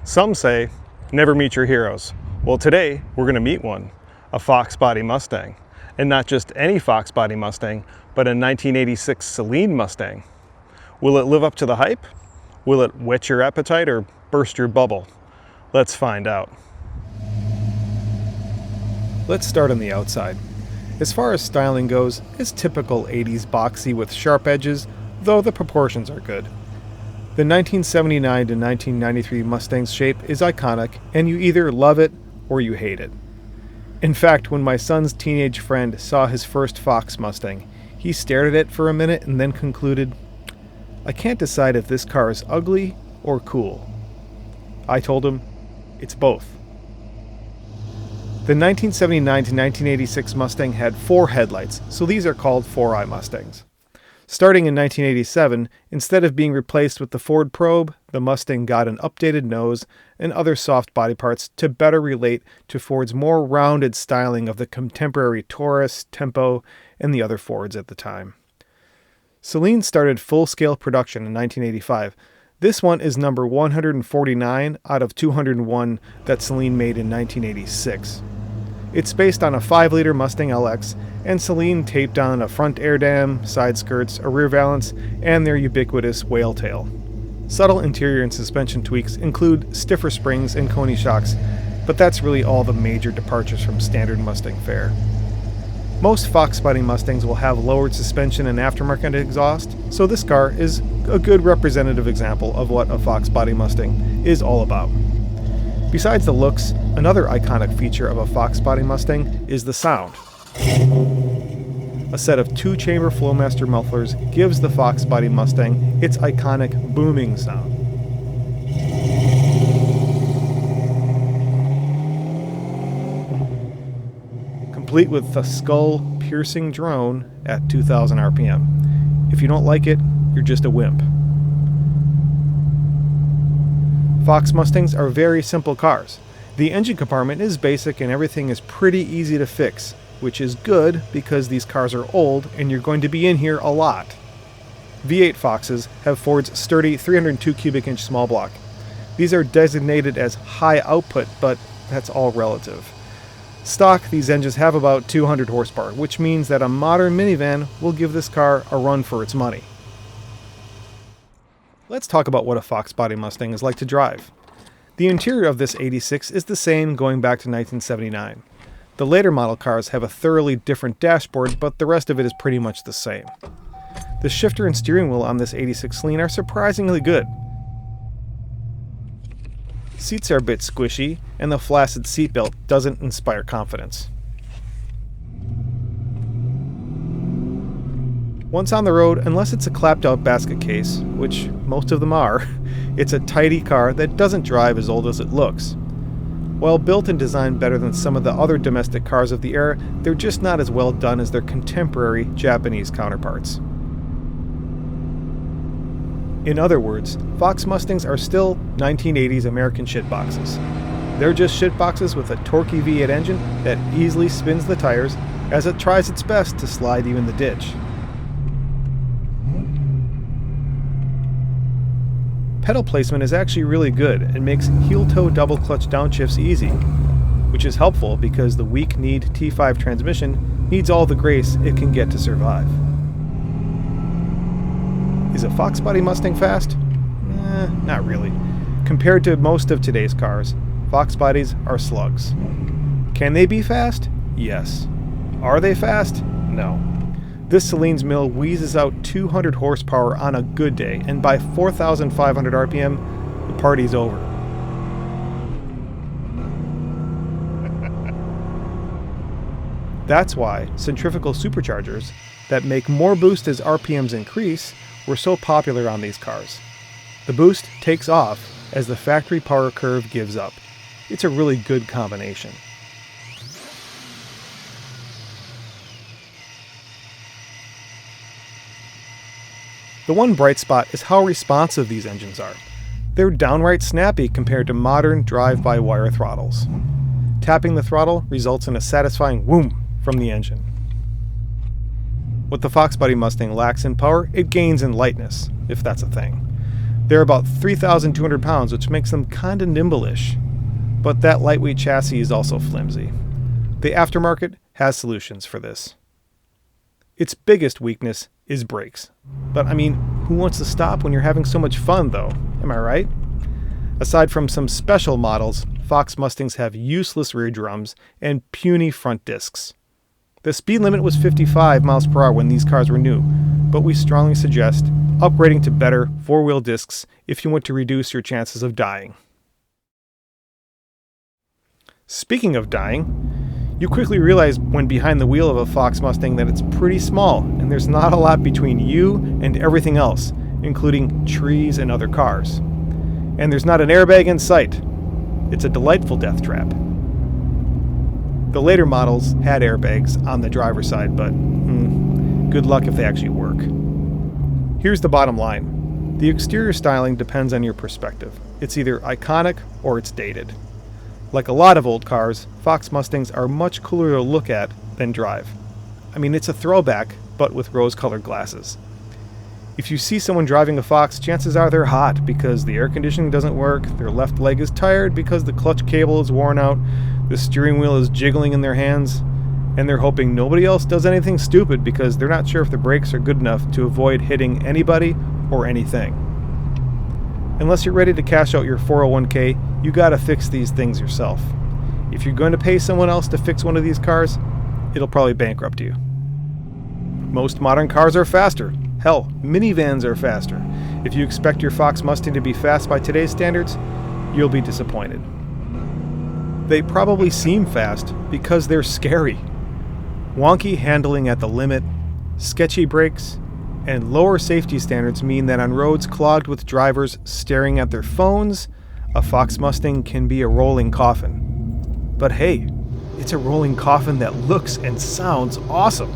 Some say, never meet your heroes. Well, today we're going to meet one, a Foxbody Mustang. And not just any Foxbody Mustang, but a 1986 Saleen Mustang. Will it live up to the hype? Will it whet your appetite or burst your bubble? Let's find out. Let's start on the outside. As far as styling goes, it's typical 80s boxy with sharp edges, though the proportions are good. The 1979 to 1993 Mustang's shape is iconic, and you either love it or you hate it. In fact, when my son's teenage friend saw his first Fox Mustang, he stared at it for a minute and then concluded, "I can't decide if this car is ugly or cool." I told him, it's both. The 1979 to 1986 Mustang had 4 headlights, so these are called 4-eye Mustangs. Starting in 1987, instead of being replaced with the Ford Probe, the Mustang got an updated nose and other soft body parts to better relate to Ford's more rounded styling of the contemporary Taurus, Tempo, and the other Fords at the time. Saleen started full-scale production in 1985. This one is number 149 out of 201 that Saleen made in 1986. It's based on a 5-liter Mustang LX, and Saleen taped on a front air dam, side skirts, a rear valance, and their ubiquitous whale tail. Subtle interior and suspension tweaks include stiffer springs and Coney shocks, but that's really all the major departures from standard Mustang fare. Most Foxbody Mustangs will have lowered suspension and aftermarket exhaust, so this car is a good representative example of what a Foxbody Mustang is all about. Besides the looks, another iconic feature of a Foxbody Mustang is the sound. A set of 2-chamber Flowmaster mufflers gives the Foxbody Mustang its iconic booming sound. Complete with the skull-piercing drone at 2,000 RPM. If you don't like it, you're just a wimp. Fox Mustangs are very simple cars. The engine compartment is basic and everything is pretty easy to fix, which is good because these cars are old and you're going to be in here a lot. V8 Foxes have Ford's sturdy 302 cubic inch small block. These are designated as high output, but that's all relative. Stock, these engines have about 200 horsepower, which means that a modern minivan will give this car a run for its money. Let's talk about what a Foxbody Mustang is like to drive. The interior of this 86 is the same going back to 1979. The later model cars have a thoroughly different dashboard, but the rest of it is pretty much the same. The shifter and steering wheel on this 86 Saleen are surprisingly good. Seats are a bit squishy, and the flaccid seatbelt doesn't inspire confidence. Once on the road, unless it's a clapped-out basket case, which most of them are, it's a tidy car that doesn't drive as old as it looks. While built and designed better than some of the other domestic cars of the era, they're just not as well done as their contemporary Japanese counterparts. In other words, Fox Mustangs are still 1980s American shitboxes. They're just shitboxes with a torquey V8 engine that easily spins the tires as it tries its best to slide you in the ditch. Pedal placement is actually really good and makes heel-toe double-clutch downshifts easy, which is helpful because the weak-kneed T5 transmission needs all the grace it can get to survive. Is a Foxbody Mustang fast? Not really. Compared to most of today's cars, Foxbodies are slugs. Can they be fast? Yes. Are they fast? No. This Saleen's mill wheezes out 200 horsepower on a good day, and by 4,500 RPM, the party's over. That's why centrifugal superchargers that make more boost as RPMs increase were so popular on these cars. The boost takes off as the factory power curve gives up. It's a really good combination. The one bright spot is how responsive these engines are. They're downright snappy compared to modern drive-by-wire throttles. Tapping the throttle results in a satisfying whoom from the engine. What the Foxbody Mustang lacks in power, it gains in lightness, if that's a thing. They're about 3,200 pounds, which makes them kinda nimble-ish. But that lightweight chassis is also flimsy. The aftermarket has solutions for this. Its biggest weakness is brakes. But I mean, who wants to stop when you're having so much fun though? Am I right? Aside from some special models, Fox Mustangs have useless rear drums and puny front discs. The speed limit was 55 miles per hour when these cars were new, but we strongly suggest upgrading to better four-wheel discs if you want to reduce your chances of dying. Speaking of dying, you quickly realize when behind the wheel of a Fox Mustang that it's pretty small and there's not a lot between you and everything else, including trees and other cars. And there's not an airbag in sight. It's a delightful death trap. The later models had airbags on the driver's side, but good luck if they actually work. Here's the bottom line. The exterior styling depends on your perspective. It's either iconic or it's dated. Like a lot of old cars, Fox Mustangs are much cooler to look at than drive. I mean, it's a throwback, but with rose-colored glasses. If you see someone driving a Fox, chances are they're hot because the air conditioning doesn't work, their left leg is tired because the clutch cable is worn out, the steering wheel is jiggling in their hands, and they're hoping nobody else does anything stupid because they're not sure if the brakes are good enough to avoid hitting anybody or anything. Unless you're ready to cash out your 401k, you gotta fix these things yourself. If you're going to pay someone else to fix one of these cars, it'll probably bankrupt you. Most modern cars are faster. Hell, minivans are faster. If you expect your Fox Mustang to be fast by today's standards, you'll be disappointed. They probably seem fast because they're scary. Wonky handling at the limit, sketchy brakes, and lower safety standards mean that on roads clogged with drivers staring at their phones, a Fox Mustang can be a rolling coffin. But hey, it's a rolling coffin that looks and sounds awesome.